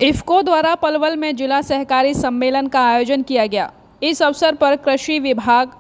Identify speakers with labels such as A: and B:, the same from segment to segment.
A: इफ़को द्वारा पलवल में जिला सहकारी सम्मेलन का आयोजन किया गया। इस अवसर पर कृषि विभाग,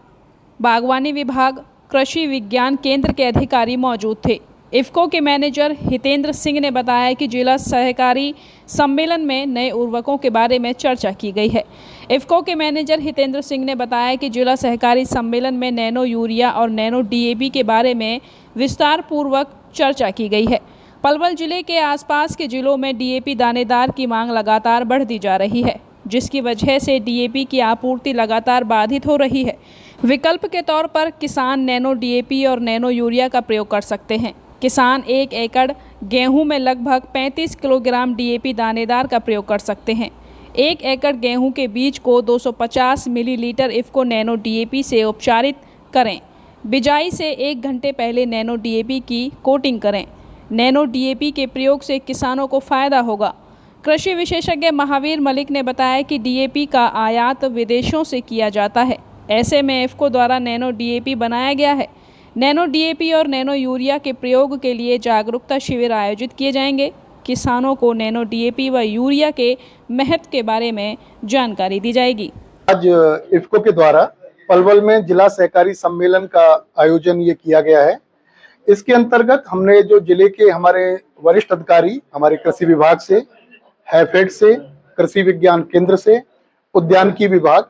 A: बागवानी विभाग, कृषि विज्ञान केंद्र के अधिकारी मौजूद थे। इफ़को के मैनेजर हितेंद्र सिंह ने बताया कि जिला सहकारी सम्मेलन में नए उर्वरकों के बारे में चर्चा की गई है। इफ़को के मैनेजर हितेंद्र सिंह ने बताया कि जिला सहकारी सम्मेलन में नैनो यूरिया और नैनो डीएपी के बारे में विस्तार पूर्वक चर्चा की गई है। पलवल जिले के आसपास के जिलों में डीएपी दानेदार की मांग लगातार बढ़ती जा रही है, जिसकी वजह से डीएपी की आपूर्ति लगातार बाधित हो रही है। विकल्प के तौर पर किसान नैनो डीएपी और नैनो यूरिया का प्रयोग कर सकते हैं। किसान 1 एकड़ गेहूं में लगभग 35 किलोग्राम डीएपी दानेदार का प्रयोग कर सकते हैं। 1 एकड़ गेहूं के बीज को 250 मिलीलीटर इफ़को नैनो डीएपी से उपचारित करें। बिजाई से 1 घंटे पहले नैनो डीएपी की कोटिंग करें। नैनो डीएपी के प्रयोग से किसानों को फायदा होगा। कृषि विशेषज्ञ महावीर मलिक ने बताया कि डीएपी का आयात विदेशों से किया जाता है। ऐसे में इफ़को द्वारा नैनो डीएपी बनाया गया है। नैनो डीएपी और नैनो यूरिया के प्रयोग के लिए जागरूकता शिविर आयोजित किए जाएंगे। किसानों को नैनो डीएपी व यूरिया के महत्व के बारे में जानकारी दी जाएगी।
B: आज इफ़को के द्वारा पलवल में जिला सहकारी सम्मेलन का आयोजन ये किया गया है। इसके अंतर्गत हमने जो जिले के हमारे वरिष्ठ अधिकारी, हमारे कृषि विभाग से, हैफेड से, कृषि विज्ञान केंद्र से, उद्यानिकी विभाग,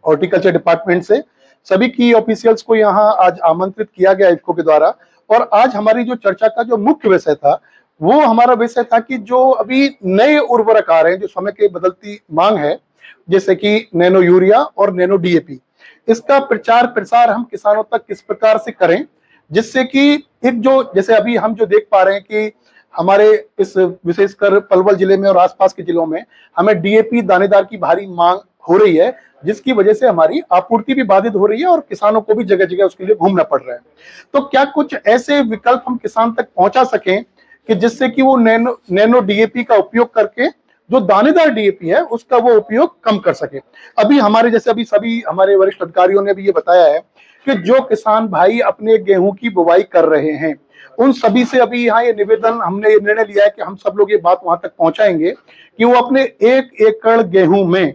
B: हॉर्टिकल्चर डिपार्टमेंट से, सभी की ऑफिशियल्स को यहाँ आज आमंत्रित किया गया इफ़को के द्वारा। और आज हमारी जो चर्चा का जो मुख्य विषय था, वो हमारा विषय था कि जो अभी नए उर्वरक आ रहे हैं, जो समय की बदलती मांग है, जैसे कि नैनो यूरिया और नैनो डीएपी, इसका प्रचार प्रसार हम किसानों तक किस प्रकार से करें, जिससे कि एक जो जैसे अभी हम जो देख पा रहे हैं कि हमारे इस विशेषकर पलवल जिले में और आसपास के जिलों में हमें डीएपी दानेदार की भारी मांग हो रही है, जिसकी वजह से हमारी आपूर्ति भी बाधित हो रही है और किसानों को भी जगह जगह उसके लिए घूमना पड़ रहा है। तो क्या कुछ ऐसे विकल्प हम किसान तक पहुंचा सकें कि जिससे कि वो नैनो डीएपी का उपयोग करके जो दानेदार डीएपी है उसका वो उपयोग कम कर सके। अभी हमारे जैसे अभी सभी हमारे वरिष्ठ अधिकारियों ने भी ये बताया है कि जो किसान भाई अपने गेहूं की बुवाई कर रहे हैं, उन सभी से अभी यहाँ ये निवेदन, हमने ये निर्णय लिया है कि हम सब लोग ये बात वहां तक पहुंचाएंगे कि वो अपने 1 एकड़ गेहूं में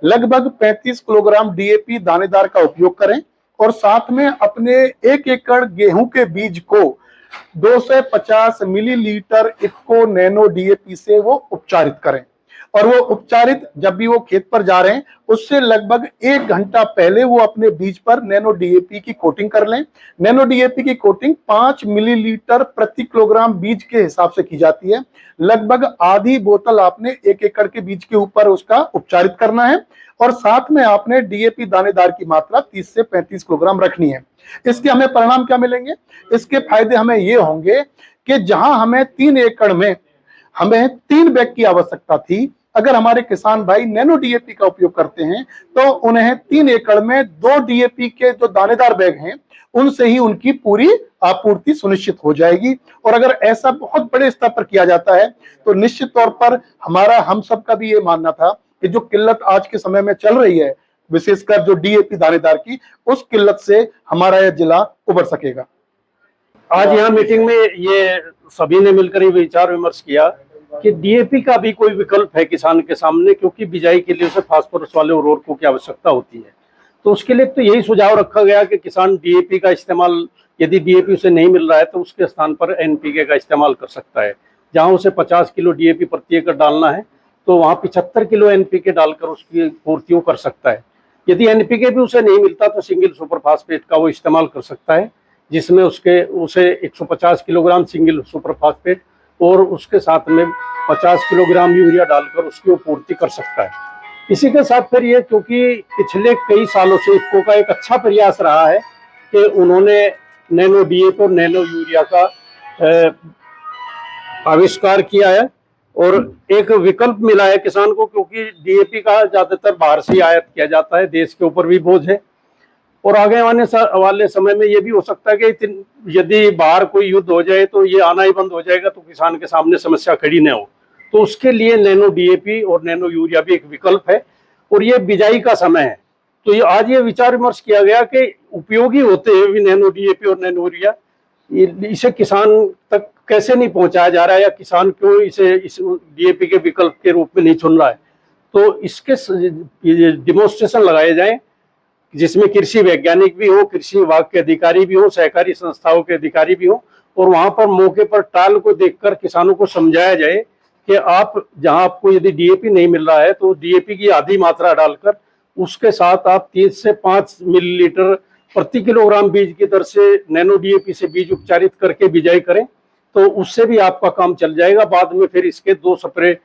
B: लगभग 35 किलोग्राम डीएपी दानेदार का उपयोग करें और साथ में अपने 1 एकड़ गेहूं के बीज को 250 मिलीलीटर इफ़को नैनो डीएपी से वो उपचारित करें। और वो उपचारित जब भी वो खेत पर जा रहे हैं, उससे लगभग 1 घंटा पहले वो अपने बीज पर नैनो डीएपी की कोटिंग कर लें। नैनो डीएपी की कोटिंग 5 मिलीलीटर प्रति किलोग्राम बीज के हिसाब से की जाती है। लगभग आधी बोतल आपने 1 एकड़ के बीज के ऊपर उसका उपचारित करना है और साथ में आपने डीएपी दानेदार की मात्रा 30 से 35 किलोग्राम रखनी है। इसके हमें परिणाम क्या मिलेंगे? इसके फायदे हमें ये होंगे कि जहां हमें 3 एकड़ में हमें 3 बैग की आवश्यकता थी, अगर हमारे किसान भाई नैनो डीएपी का उपयोग करते हैं तो उन्हें 3 एकड़ में 2 डीएपी के जो दानेदार बैग हैं उनसे ही उनकी पूरी आपूर्ति सुनिश्चित हो जाएगी। और अगर ऐसा बहुत बड़े स्तर पर किया जाता है तो निश्चित तौर पर हम सबका भी ये मानना था कि जो किल्लत आज के समय में चल रही है, विशेषकर जो डीएपी दानेदार की, उस किल्लत से हमारा यह जिला उबर सकेगा।
C: आज यहाँ मीटिंग में ये सभी ने मिलकर ये विचार विमर्श किया कि डीएपी का भी कोई विकल्प है किसान के सामने, क्योंकि बिजाई के लिए उसे फास्फोरस वाले उर्वरकों की आवश्यकता होती है। तो उसके लिए तो यही सुझाव रखा गया कि किसान डीएपी का इस्तेमाल, यदि डीएपी उसे नहीं मिल रहा है तो उसके स्थान पर एनपीके का इस्तेमाल कर सकता है। जहां उसे 50 किलो डीएपी प्रति एकड़ डालना है तो वहां 75 किलो एनपीके डालकर उसकी पूर्तियों कर सकता है। यदि एनपीके भी उसे नहीं मिलता तो सिंगल सुपर फास्फेट का वो इस्तेमाल कर सकता है, जिसमें उसे 150 किलोग्राम सिंगल सुपर फास्फेट और उसके साथ में 50 किलोग्राम यूरिया डालकर उसकी पूर्ति कर सकता है। इसी के साथ फिर ये, क्योंकि पिछले कई सालों से इफ़को का एक अच्छा प्रयास रहा है कि उन्होंने नैनो डीएपी और नैनो यूरिया का आविष्कार किया है और एक विकल्प मिला है किसान को, क्योंकि डीएपी का ज्यादातर बाहर से आयात किया जाता है, देश के ऊपर भी बोझ है। और आगे आने वाले समय में ये भी हो सकता है कि यदि बाहर कोई युद्ध हो जाए तो ये आना ही बंद हो जाएगा, तो किसान के सामने समस्या खड़ी न हो। तो उसके लिए नैनो डीएपी और नैनो यूरिया भी एक विकल्प है। और ये बिजाई का समय है, तो आज ये विचार विमर्श किया गया कि उपयोगी होते हैं भी नैनो डीएपी और नैनो यूरिया, इसे किसान तक कैसे नहीं पहुंचाया जा रहा है, या किसान क्यों इसे इस डीएपी के विकल्प के रूप में नहीं चुन रहा है। तो इसके डिमोन्स्ट्रेशन लगाए जाएं जिसमें कृषि वैज्ञानिक भी हो, कृषि विभाग के अधिकारी भी हो, सहकारी संस्थाओं के अधिकारी भी हो, और वहां पर मौके पर ट्रायल को देखकर किसानों को समझाया जाए कि आप जहां आपको यदि डीएपी नहीं मिल रहा है तो डीएपी की आधी मात्रा डालकर उसके साथ आप 3 से 5 मिलीलीटर प्रति किलोग्राम बीज की दर से नैनो डीएपी से बीज उपचारित करके बिजाई करें, तो उससे भी आपका काम चल जाएगा। बाद में फिर इसके 2 स्प्रे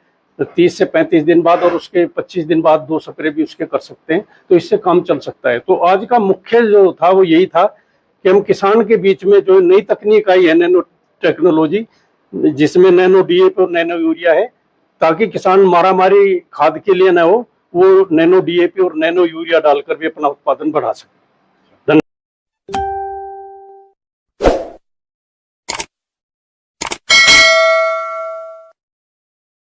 C: 30 से 35 दिन बाद और उसके 25 दिन बाद 2 स्प्रे भी उसके कर सकते हैं, तो इससे काम चल सकता है। तो आज का मुख्य जो था वो यही था कि हम किसान के बीच में जो नई तकनीक आई है नैनो टेक्नोलॉजी, जिसमें नैनो डीएपी और नैनो यूरिया है, ताकि किसान मारामारी खाद के लिए न हो, वो नैनो डीएपी और नैनो यूरिया डालकर भी अपना उत्पादन बढ़ा सके।